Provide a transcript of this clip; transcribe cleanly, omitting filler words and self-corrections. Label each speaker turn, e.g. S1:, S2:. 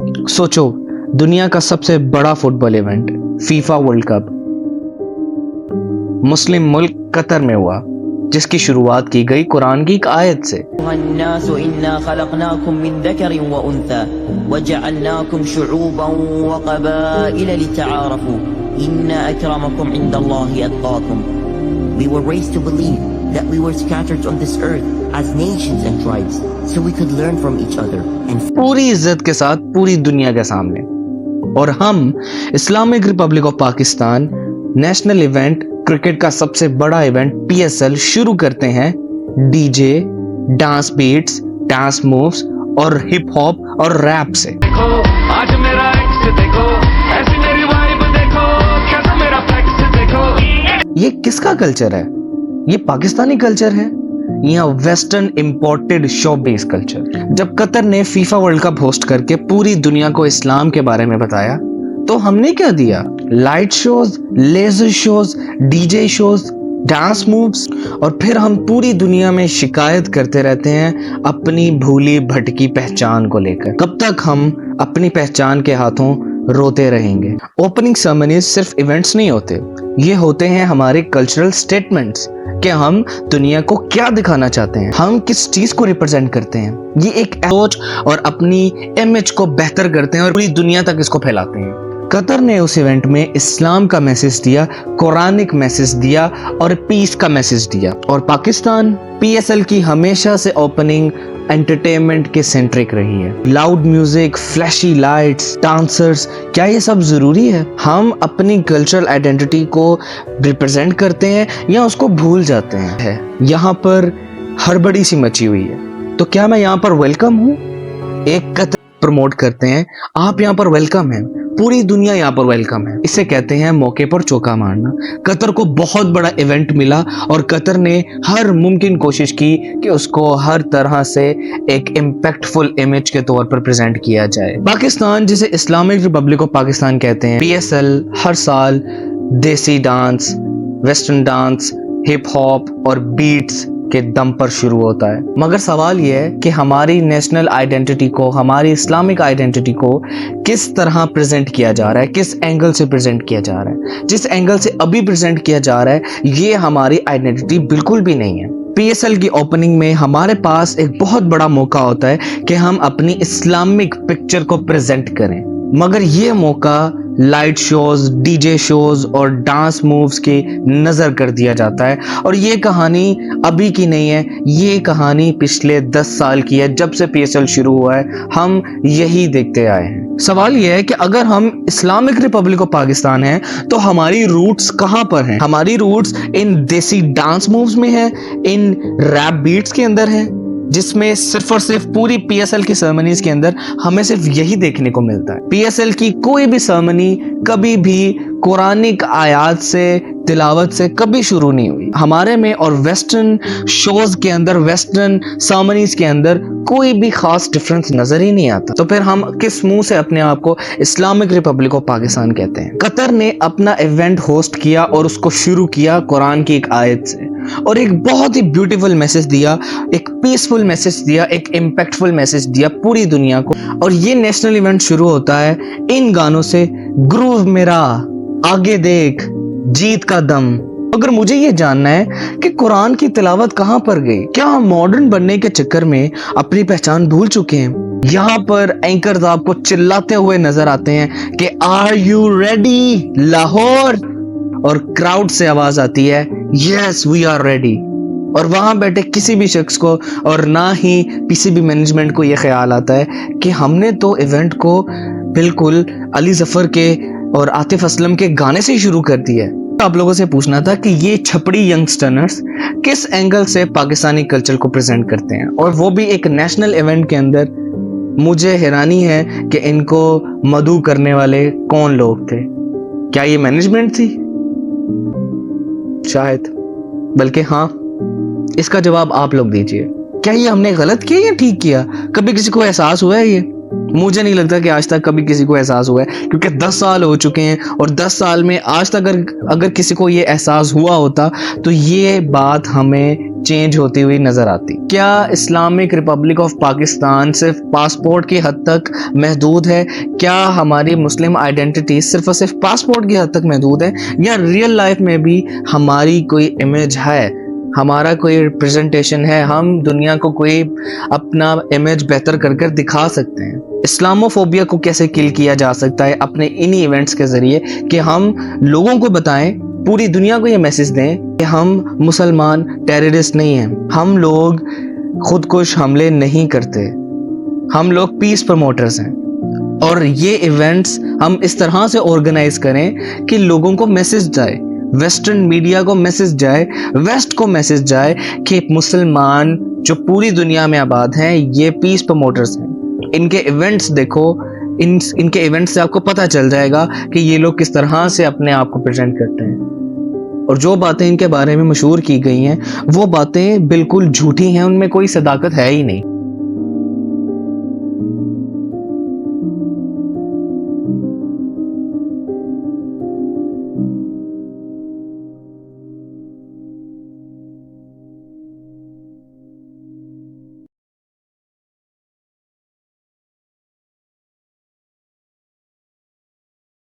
S1: सोचो, दुनिया का सबसे बड़ा football event FIFA world cup मुस्लिम मुल्क कतर में हुआ, जिसकी शुरुआत की गई कुरान की एक आयत से।
S2: الناس إنا خلقناكم من ذكر وأنثى وجعلناكم شعوبا وقبائل لتعارفوا إن أكرمكم عند الله أتقاكم. We were raised to believe that we were scattered on this earth as nations and tribes so we could learn from each other and
S1: पूरी इज्जत के साथ पूरी दुनिया के सामने। और हम Islamic Republic of Pakistan national event cricket का सबसे बड़ा इवेंट PSL शुरू करते हैं DJ, dance beats, dance moves और हिप हॉप और रैप से।
S3: देखो आज मेरा एक्स देखो, ऐसी मेरी वाइब देखो, कैसा मेरा फ्लेक्स देखो।
S1: ये किसका कल्चर है? ये पाकिस्तानी कल्चर है या western imported show base culture? जब कतर ने फीफा वर्ल्ड कप होस्ट करके पूरी दुनिया को इस्लाम के बारे में बताया, तो हमने क्या दिया? Light shows, laser shows, DJ shows, dance moves, और फिर हम पूरी दुनिया में शिकायत करते रहते हैं अपनी भूली भटकी पहचान को लेकर। कब तक हम अपनी पहचान के हाथों रोते रहेंगे? ओपनिंग सेरेमनीज सिर्फ इवेंट्स नहीं होते, ये होते हैं हमारे कल्चरल स्टेटमेंट्स कि हम दुनिया को क्या दिखाना चाहते हैं, हम किस चीज को रिप्रेजेंट करते हैं। ये एक सोच और अपनी इमेज को बेहतर करते हैं और पूरी दुनिया तक इसको फैलाते हैं। कतर ने उस इवेंट में इस्लाम का मैसेज दिया, कुरानिक मैसेज दिया और पीस का मैसेज दिया। और पाकिस्तान PSL की हमेशा से ओपनिंग एंटरटेनमेंट के सेंट्रिक रही है। Loud music, flashy lights, dancers, क्या ये सब जरूरी है? हम अपनी कल्चरल आइडेंटिटी को रिप्रेजेंट करते हैं या उसको भूल जाते हैं? यहाँ पर हड़बड़ी सी मची हुई है, तो क्या मैं यहाँ पर वेलकम हूँ? एक कतर प्रमोट करते हैं, आप यहाँ पर वेलकम हैं, पूरी दुनिया यहाँ पर वेलकम है। इसे कहते हैं मौके पर चौका मारना। कतर को बहुत बड़ा इवेंट मिला और कतर ने हर मुमकिन कोशिश की कि उसको हर तरह से एक इम्पैक्टफुल इमेज के तौर पर प्रेजेंट किया जाए। पाकिस्तान, जिसे इस्लामिक रिपब्लिक ऑफ पाकिस्तान कहते हैं, PSL हर साल देसी dance, western dance, hip hop और बीट्स के दम पर शुरू होता है। मगर सवाल यह है कि हमारी नेशनल आइडेंटिटी को, हमारी इस्लामिक आइडेंटिटी को किस तरह प्रेजेंट किया जा रहा है, किस एंगल से प्रेजेंट किया जा रहा है। जिस एंगल से अभी प्रेजेंट किया जा रहा है, ये हमारी आइडेंटिटी बिल्कुल भी नहीं है। PSL की ओपनिंग में हमारे पास एक बहुत बड़ा मौका होता है कि हम अपनी इस्लामिक पिक्चर को प्रेजेंट करें, मगर ये मौका लाइट शोज, डीजे शोज और डांस मूव्स की नजर कर दिया जाता है। और ये कहानी अभी की नहीं है, ये कहानी पिछले 10 साल की है। जब से PSL शुरू हुआ है हम यही देखते आए हैं। सवाल यह है कि अगर हम इस्लामिक रिपब्लिक ऑफ पाकिस्तान हैं तो हमारी रूट्स कहाँ पर हैं? हमारी रूट्स इन देसी डांस मूव्स में है, इन रैप बीट्स के अंदर है, जिसमें सिर्फ और सिर्फ पूरी PSL की सेरेमनीज के अंदर हमें सिर्फ यही देखने को मिलता है। PSL की कोई भी सेरेमनी कभी भी कुरानिक आयात से, तिलावत से कभी शुरू नहीं हुई हमारे में। और वेस्टर्न शोज के अंदर, वेस्टर्न सेरेमनीज के अंदर कोई भी खास डिफरेंस नजर ही नहीं आता। तो फिर हम किस मुंह से अपने आप को इस्लामिक रिपब्लिक ऑफ पाकिस्तान कहते हैं? कतर ने अपना इवेंट होस्ट किया और उसको शुरू किया कुरान की एक आयत से, और एक बहुत ही ब्यूटीफुल मैसेज दिया, एक पीसफुल मैसेज दिया, एक इम्पैक्टफुल मैसेज दिया पूरी दुनिया को। और ये नेशनल इवेंट शुरू होता है इन गानों से, ग्रूव मेरा, आगे देख, जीत का दम। अगर मुझे ये जानना है कि कुरान की तिलावत कहां पर गई, क्या हम मॉडर्न बनने के चक्कर में अपनी पहचान भूल चुके हैं? यहाँ पर एंकर्स आपको चिल्लाते हुए नजर आते हैं कि आर यू रेडी लाहौर, और क्राउड से आवाज आती है यस वी आर रेडी। और वहां बैठे किसी भी शख्स को और ना ही PCB मैनेजमेंट को यह ख्याल आता है कि हमने तो इवेंट को बिल्कुल अली जफर के और आतिफ असलम के गाने से ही शुरू कर दिया है। आप लोगों से पूछना था कि ये छपड़ी यंगस्टर्स किस एंगल से पाकिस्तानी कल्चर को प्रेजेंट करते हैं, और वो भी एक नेशनल इवेंट के अंदर। मुझे हैरानी है कि इनको मदऊ करने वाले कौन लोग थे? क्या ये मैनेजमेंट थी? शायद, बल्कि हाँ, इसका जवाब आप लोग दीजिए। क्या ये हमने गलत किया या ठीक किया? कभी किसी को एहसास हुआ है ये? मुझे नहीं लगता कि आज तक कभी किसी को एहसास हुआ है, क्योंकि 10 साल हो चुके हैं और 10 साल में आज तक अगर किसी को ये एहसास हुआ होता तो ये बात हमें चेंज होती हुई नजर आती। क्या इस्लामिक रिपब्लिक ऑफ पाकिस्तान सिर्फ पासपोर्ट की हद तक महदूद है? क्या हमारी मुस्लिम आइडेंटिटी सिर्फ और सिर्फ पासपोर्ट की हद तक महदूद है, या रियल लाइफ में भी हमारी कोई इमेज है, हमारा कोई रिप्रेजेंटेशन है, हम दुनिया को कोई अपना इमेज बेहतर कर कर दिखा सकते हैं? इस्लामोफोबिया को कैसे किल किया जा सकता है अपने इन्हीं इवेंट्स के जरिए कि हम लोगों को बताएं, पूरी दुनिया को ये मैसेज दें कि हम मुसलमान टेररिस्ट नहीं हैं, हम लोग खुदकुश हमले नहीं करते, हम लोग पीस प्रमोटर्स हैं। और ये इवेंट्स हम इस तरह से ऑर्गेनाइज करें कि लोगों को मैसेज जाए, वेस्टर्न मीडिया को मैसेज जाए, वेस्ट को मैसेज जाए कि मुसलमान जो पूरी दुनिया में आबाद हैं ये पीस प्रमोटर्स हैं। इनके इवेंट्स देखो, इनके इवेंट्स से आपको पता चल जाएगा कि ये लोग किस तरह से अपने आप को प्रेजेंट करते हैं। और जो बातें इनके बारे में मशहूर की गई हैं वो बातें बिल्कुल झूठी हैं, उनमें कोई सदाकत है ही नहीं।